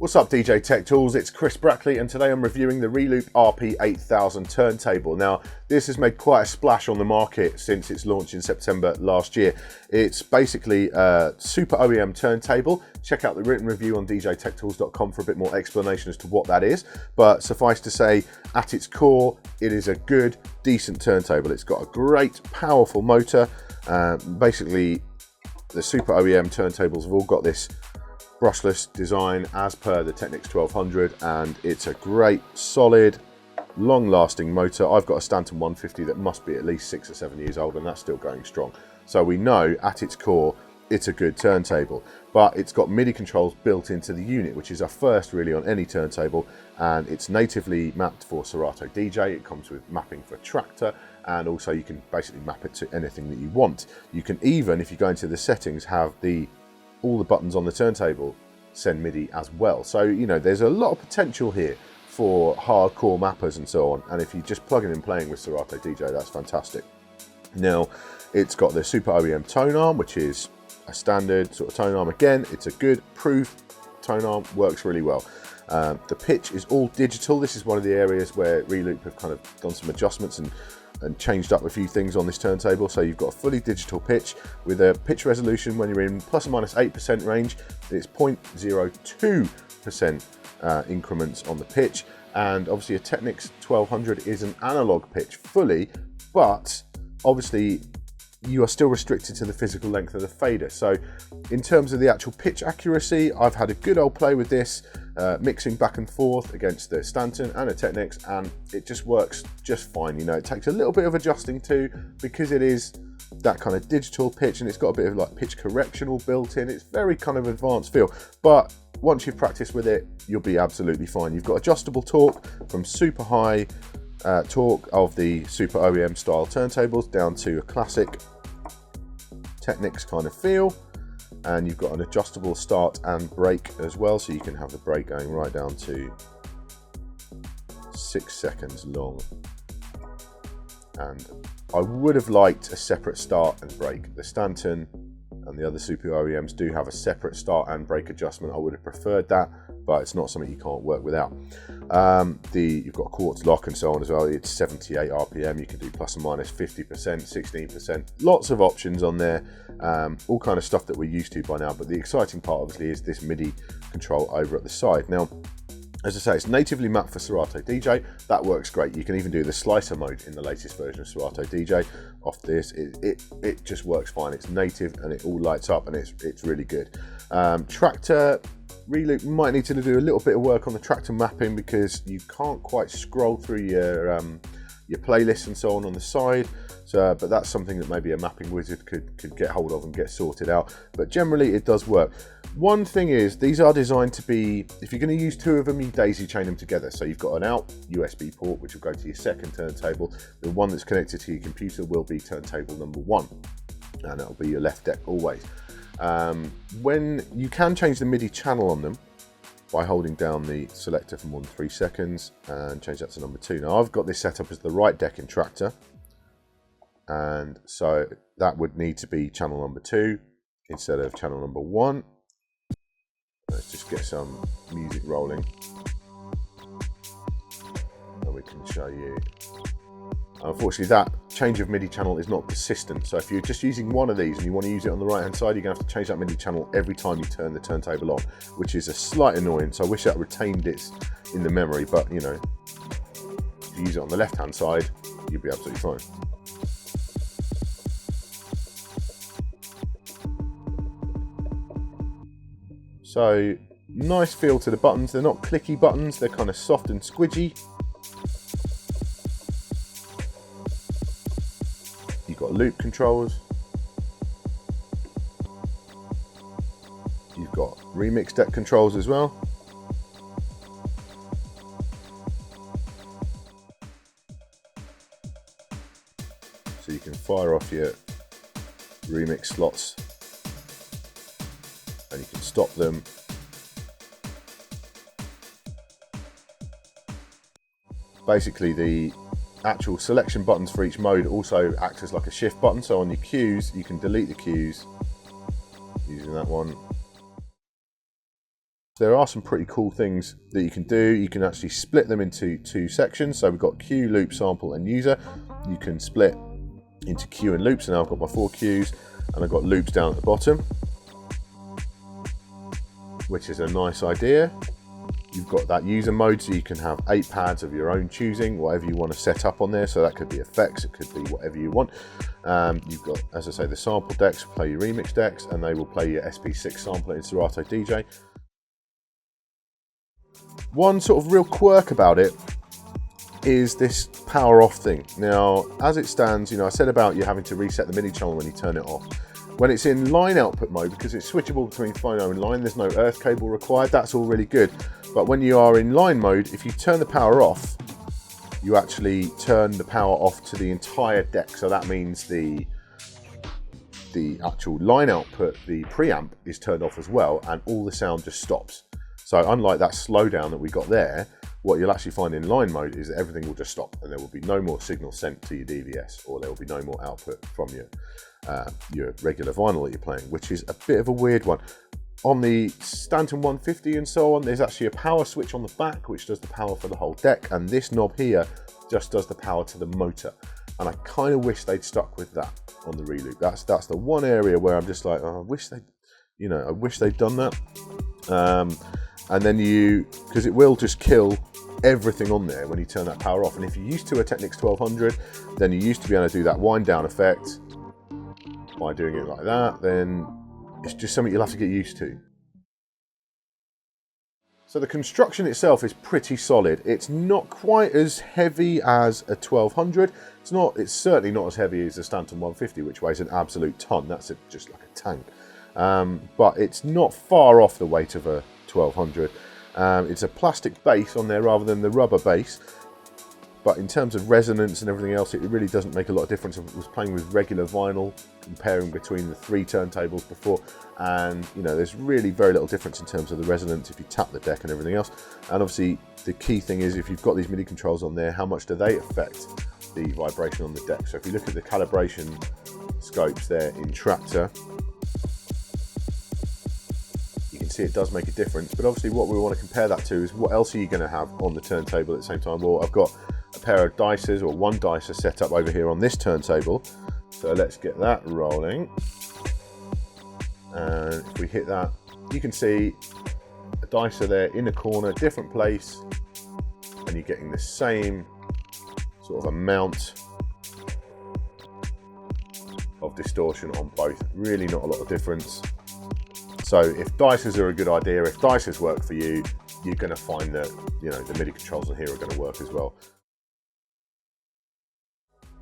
What's up, DJ Tech Tools? It's Chris Brackley, and today I'm reviewing the Reloop RP-8000 turntable. Now, this has made quite a splash on the market since its launch in September last year. It's basically a super OEM turntable. Check out the written review on djtechtools.com for a bit more explanation as to what that is. But suffice to say, at its core, it is a good, decent turntable. It's got a great, powerful motor. Basically, the super OEM turntables have all got this brushless design as per the Technics 1200, and it's a great, solid, long-lasting motor. I've got a Stanton 150 that must be at least 6 or 7 years old, and that's still going strong. So we know at its core it's a good turntable, but it's got MIDI controls built into the unit, which is a first really on any turntable, and it's natively mapped for Serato DJ. It comes with mapping for Tractor, and also you can basically map it to anything that you want. You can even, if you go into the settings, have all the buttons on the turntable send MIDI as well. So, you know, there's a lot of potential here for hardcore mappers and so on. And if you just plug in and playing with Serato DJ, that's fantastic. Now, it's got the Super OEM tone arm, which is a standard sort of tone arm. Again, it's a good proof tone arm, works really well. The pitch is all digital. This is one of the areas where Reloop have kind of done some adjustments and changed up a few things on this turntable. So you've got a fully digital pitch with a pitch resolution when you're in plus or minus 8% range. It's 0.02% increments on the pitch, and obviously a Technics 1200 is an analog pitch fully, but obviously you are still restricted to the physical length of the fader. So in terms of the actual pitch accuracy, I've had a good old play with this, mixing back and forth against the Stanton and a Technics, and it just works just fine. You know, it takes a little bit of adjusting to, because it is that kind of digital pitch, and it's got a bit of like pitch correctional built in. It's very kind of advanced feel, but once you've practiced with it, you'll be absolutely fine. You've got adjustable torque from super high torque of the super OEM style turntables down to a classic Technics kind of feel, and you've got an adjustable start and brake as well, so you can have the brake going right down to 6 seconds long. And I would have liked a separate start and brake. The Stanton and the other super OEMs do have a separate start and brake adjustment. I would have preferred that, but it's not something you can't work without. You've got quartz lock and so on as well. It's 78 RPM. You can do plus or minus 50%, 16%. Lots of options on there. All kind of stuff that we're used to by now. But the exciting part, obviously, is this MIDI control over at the side. Now, as I say, it's natively mapped for Serato DJ. That works great. You can even do the slicer mode in the latest version of Serato DJ off this. It just works fine. It's native and it all lights up, and it's really good. Tractor, Reloop might need to do a little bit of work on the tractor mapping, because you can't quite scroll through your playlists and so on the side. So, but that's something that maybe a mapping wizard could get hold of and get sorted out. But generally, it does work. One thing is, these are designed to be, if you're going to use two of them, you daisy chain them together. So you've got an out USB port, which will go to your second turntable. The one that's connected to your computer will be turntable number 1, and it'll be your left deck always. When you can change the MIDI channel on them by holding down the selector for more than 3 seconds and change that to number 2. Now, I've got this set up as the right deck in Tractor, and so that would need to be channel number 2 instead of channel number 1. Let's just get some music rolling, and we can show you. Unfortunately, that change of MIDI channel is not persistent. So if you're just using one of these and you want to use it on the right hand side, you're going to have to change that MIDI channel every time you turn the turntable on, which is a slight annoyance. I wish that retained it in the memory, but you know, if you use it on the left hand side, you'll be absolutely fine. So nice feel to the buttons. They're not clicky buttons, they're kind of soft and squidgy. You've got loop controls. You've got remix deck controls as well. So you can fire off your remix slots, and you can stop them. Basically, the actual selection buttons for each mode also act as like a shift button. So on your cues, you can delete the cues using that one. there are some pretty cool things that you can do. You can actually split them into 2 sections. So we've got cue, loop, sample, and user. You can split into cue and loops, and now I've got my 4 cues, and I've got loops down at the bottom, which is a nice idea. You've got that user mode, so you can have 8 pads of your own choosing, whatever you want to set up on there. So that could be effects, it could be whatever you want. You've got, as I say, the sample decks, play your remix decks, and they will play your SP6 sampler in Serato DJ. One sort of real quirk about it is this power off thing. Now, as it stands, you know, I said about you having to reset the MIDI channel when you turn it off. When it's in line output mode, because it's switchable between phono and line, there's no earth cable required, that's all really good. But when you are in line mode, if you turn the power off, you actually turn the power off to the entire deck. So that means the actual line output, the preamp, is turned off as well, and all the sound just stops. So unlike that slowdown that we got there, what you'll actually find in line mode is that everything will just stop, and there will be no more signal sent to your DVS, or there will be no more output from your regular vinyl that you're playing, which is a bit of a weird one. On the Stanton 150 and so on, there's actually a power switch on the back which does the power for the whole deck, and this knob here just does the power to the motor. And I kind of wish they'd stuck with that on the Reloop. That's the one area where I'm just like, oh, I wish they'd done that. And then because it will just kill everything on there when you turn that power off. And if you're used to a Technics 1200, then you used to be able to do that wind down effect by doing it like that. Then it's just something you'll have to get used to. So the construction itself is pretty solid. It's not quite as heavy as a 1200. It's certainly not as heavy as a Stanton 150, which weighs an absolute ton. That's just like a tank. But it's not far off the weight of a 1200. It's a plastic base on there rather than the rubber base, but in terms of resonance and everything else, it really doesn't make a lot of difference. I was playing with regular vinyl, comparing between the 3 turntables before, and you know, there's really very little difference in terms of the resonance if you tap the deck and everything else. And obviously the key thing is, if you've got these MIDI controls on there, how much do they affect the vibration on the deck? So if you look at the calibration scopes there in Tractor, see it does make a difference. But obviously what we want to compare that to is, what else are you going to have on the turntable at the same time? Well, I've got a pair of dicers, or one dicer set up over here on this turntable, so let's get that rolling. And if we hit that, you can see a dicer there in the corner, different place, and you're getting the same sort of amount of distortion on both. Really not a lot of difference. So if dicers are a good idea, if dicers work for you, you're going to find that, you know, the MIDI controls on here are going to work as well.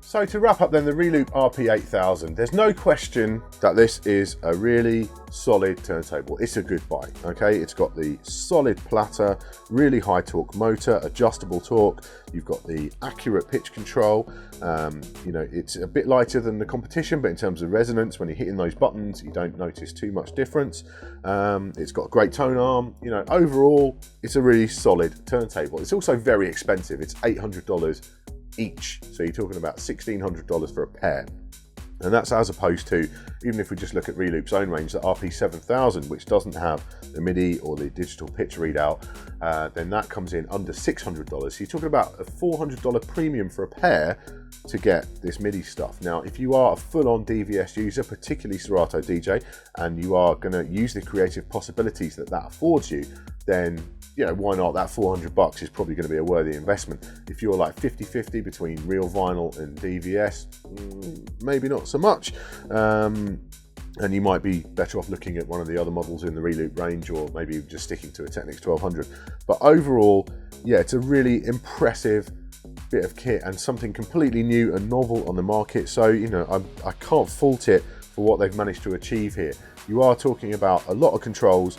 So to wrap up then, the Reloop RP-8000, there's no question that this is a really solid turntable. It's a good buy, okay? It's got the solid platter, really high torque motor, adjustable torque. You've got the accurate pitch control. You know, it's a bit lighter than the competition, but in terms of resonance, when you're hitting those buttons, you don't notice too much difference. It's got a great tone arm. You know, overall, it's a really solid turntable. It's also very expensive. It's $800 each, so you're talking about $1,600 for a pair, and that's as opposed to, even if we just look at Reloop's own range, the RP-7000, which doesn't have the MIDI or the digital pitch readout, then that comes in under $600. So you're talking about a $400 premium for a pair to get this MIDI stuff. Now, if you are a full-on DVS user, particularly Serato DJ, and you are going to use the creative possibilities that affords you, then, you know, why not? That $400 is probably going to be a worthy investment. If you're like 50-50 between real vinyl and DVS, maybe not so much. And you might be better off looking at one of the other models in the Reloop range, or maybe just sticking to a Technics 1200. But overall, yeah, it's a really impressive bit of kit and something completely new and novel on the market. So, you know, I can't fault it for what they've managed to achieve here. You are talking about a lot of controls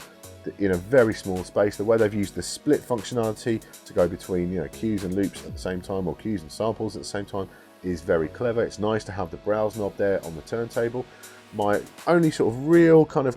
in a very small space. The way they've used the split functionality to go between, you know, cues and loops at the same time, or cues and samples at the same time, is very clever. It's nice to have the browse knob there on the turntable. My only sort of real kind of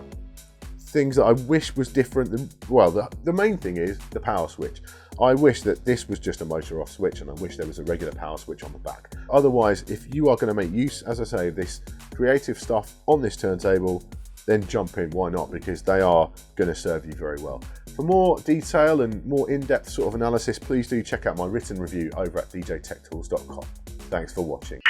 things that I wish was different, well, the main thing is the power switch. I wish that this was just a motor off switch, and I wish there was a regular power switch on the back. Otherwise, if you are going to make use, as I say, of this creative stuff on this turntable, then jump in, why not? Because they are going to serve you very well. For more detail and more in-depth sort of analysis, please do check out my written review over at djtechtools.com. Thanks for watching.